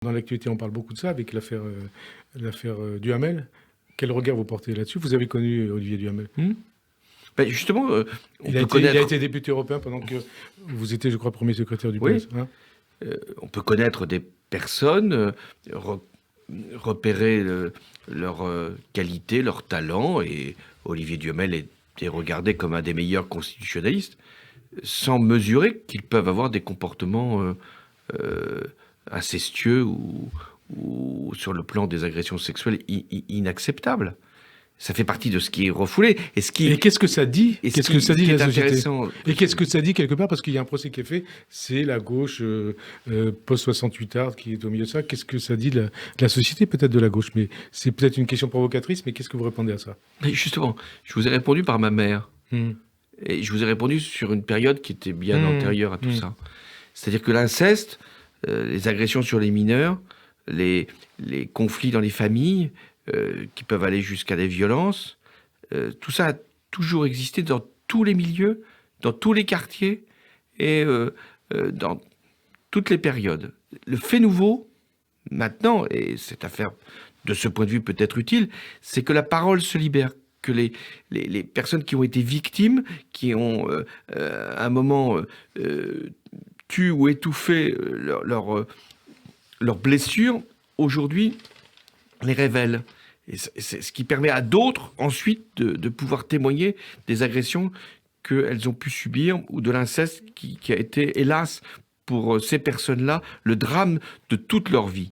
Dans l'actualité, on parle beaucoup de ça avec l'affaire Duhamel. Quel regard vous portez là-dessus? Vous avez connu Olivier Duhamel. Ben justement, on Il peut a connaître. été député européen pendant que vous étiez, je crois, premier secrétaire du Oui, PS. Hein. on peut connaître des personnes, repérer leurs qualités, leurs talents, et Olivier Duhamel est regardé comme un des meilleurs constitutionnalistes, sans mesurer qu'ils peuvent avoir des comportements incestueux ou sur le plan des agressions sexuelles inacceptables. Ça fait partie de ce qui est refoulé. Et qu'est-ce que ça dit? Qu'est-ce que ça dit qui de est la société? intéressant. Et qu'est-ce que ça dit quelque part? Parce qu'il y a un procès qui est fait, c'est la gauche post-68 art qui est au milieu de ça. Qu'est-ce que ça dit de la société, peut-être de la gauche? Mais c'est peut-être une question provocatrice, mais qu'est-ce que vous répondez à ça? Mais justement, je vous ai répondu par ma mère. Et je vous ai répondu sur une période qui était bien antérieure à tout ça. C'est-à-dire que l'inceste, les agressions sur les mineurs, les conflits dans les familles, qui peuvent aller jusqu'à des violences, tout ça a toujours existé dans tous les milieux, dans tous les quartiers et dans toutes les périodes. Le fait nouveau, maintenant, et cette affaire de ce point de vue peut être utile, c'est que la parole se libère, que les personnes qui ont été victimes, qui ont à un moment tué ou étouffé leurs blessures, aujourd'hui les révèlent. Et c'est ce qui permet à d'autres ensuite de pouvoir témoigner des agressions qu'elles ont pu subir ou de l'inceste qui a été, hélas, pour ces personnes-là, le drame de toute leur vie.